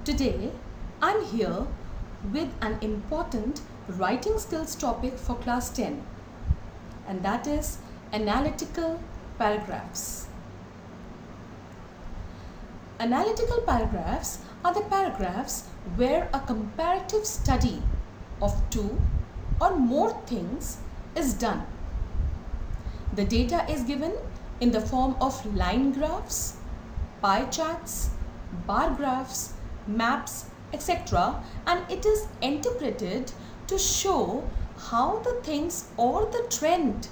Today, I'm here with an important writing skills topic for class 10, and that is analytical paragraphs. Analytical paragraphs are the paragraphs where a comparative study of two or more things is done. The data is given in the form of line graphs, pie charts, bar graphs, maps, etc., and it is interpreted to show how the things or the trend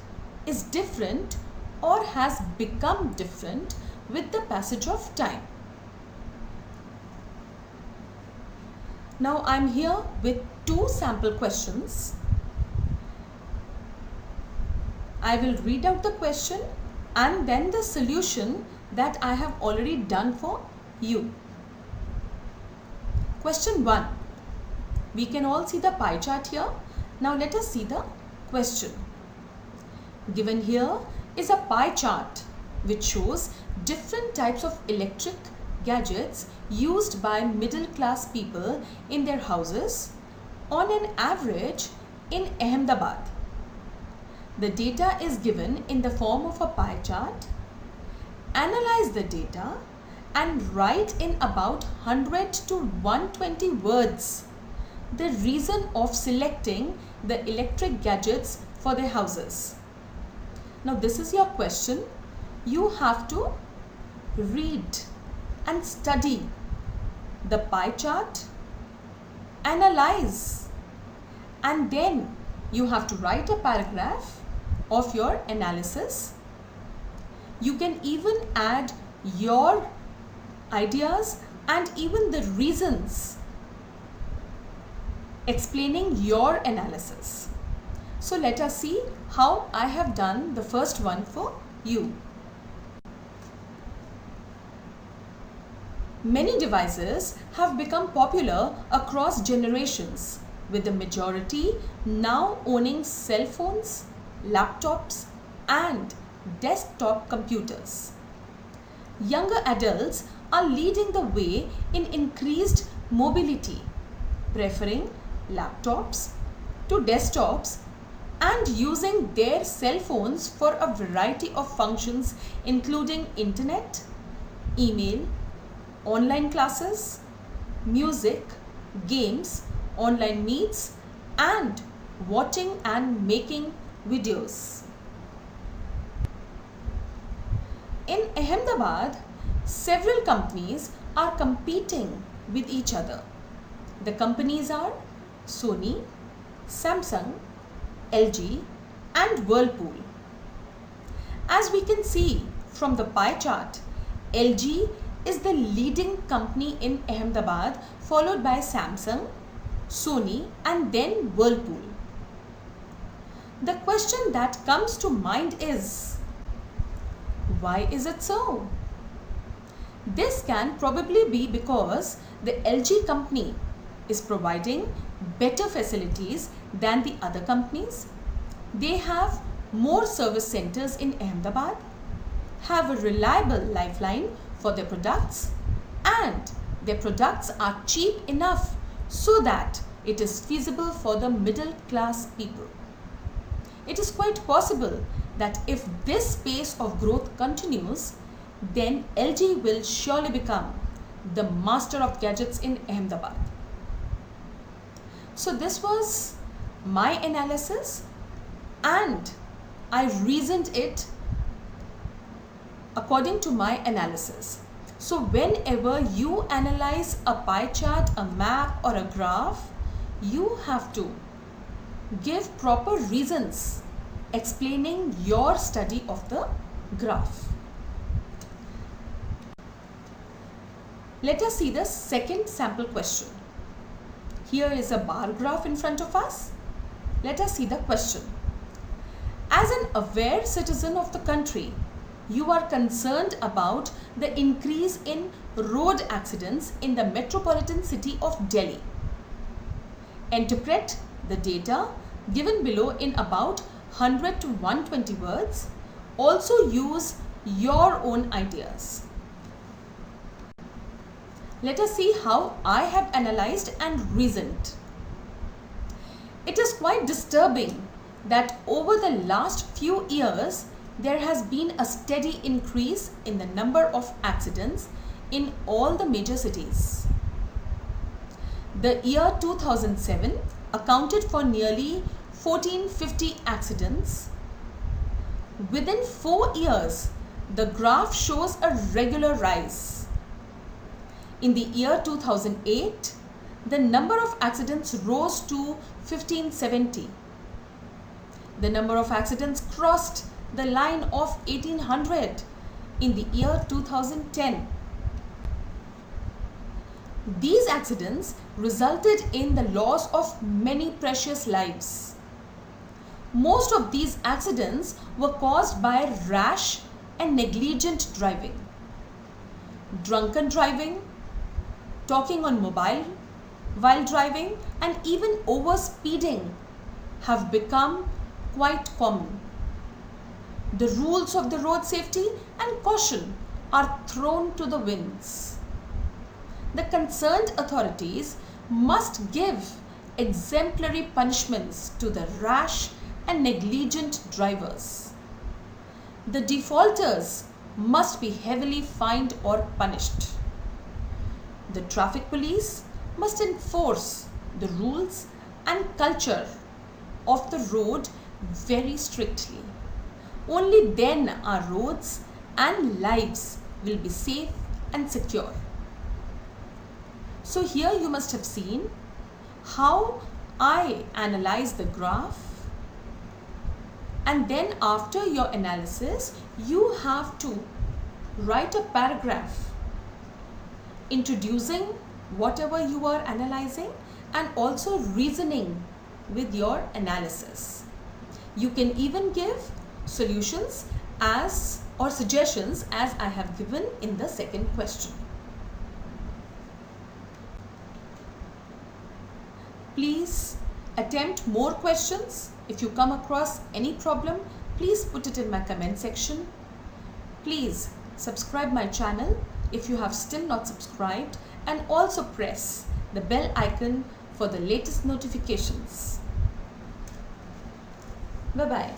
is different or has become different with the passage of time. Now I'm here with two sample questions. I will read out the question and then the solution that I have already done for you. Question 1. We can all see the pie chart here. Now let us see the question. Given here is a pie chart which shows different types of electric gadgets used by middle class people in their houses on an average in Ahmedabad. The data is given in the form of a pie chart. Analyze the data and write in about 100 to 120 words the reason of selecting the electric gadgets for their houses. Now this is your question. You have to read and study the pie chart, analyze, and then you have to write a paragraph of your analysis. You can even add your ideas and even the reasons explaining your analysis. So let us see how I have done the first one for you. Many devices have become popular across generations, with the majority now owning cell phones, laptops, and desktop computers. Younger adults are leading the way in increased mobility, preferring laptops to desktops and using their cell phones for a variety of functions including internet, email, online classes, music, games, online meets, and watching and making videos. In Ahmedabad, several companies are competing with each other. The companies are Sony, Samsung, LG, and Whirlpool. As we can see from the pie chart, LG is the leading company in Ahmedabad, followed by Samsung, Sony, and then Whirlpool. The question that comes to mind is, why is it so? This can probably be because the LG company is providing better facilities than the other companies. They have more service centers in Ahmedabad, have a reliable lifeline for their products, and their products are cheap enough so that it is feasible for the middle class people. It is quite possible that if this pace of growth continues, then LG will surely become the master of gadgets in Ahmedabad. So this was my analysis and I reasoned it according to my analysis. So whenever you analyze a pie chart, a map, or a graph, you have to give proper reasons explaining your study of the graph. Let us see the second sample question. Here is a bar graph in front of us. Let us see the question. As an aware citizen of the country, you are concerned about the increase in road accidents in the metropolitan city of Delhi. Interpret the data given below in about 100 to 120 words. Also use your own ideas. let us see how I have analyzed and reasoned. It is quite disturbing that over the last few years, there has been a steady increase in the number of accidents in all the major cities. The year 2007 accounted for nearly 1450 accidents. Within 4 years, the graph shows a regular rise. In the year 2008, the number of accidents rose to 1570. The number of accidents crossed the line of 1800 in the year 2010. These accidents resulted in the loss of many precious lives. Most of these accidents were caused by rash and negligent driving. Drunken driving, talking on mobile while driving, and even over-speeding have become quite common. The rules of the road safety and caution are thrown to the winds. The concerned authorities must give exemplary punishments to the rash and negligent drivers. The defaulters must be heavily fined or punished. The traffic police must enforce the rules and culture of the road very strictly. Only then our roads and lives will be safe and secure. So here you must have seen how I analyze the graph, and then after your analysis you have to write a paragraph introducing whatever you are analyzing and also reasoning with your analysis. You can even give solutions or suggestions as I have given in the second question. Please attempt more questions. If you come across any problem, please put it in my comment section. Please subscribe my channel if you have still not subscribed, and also press the bell icon for the latest notifications. Bye-bye.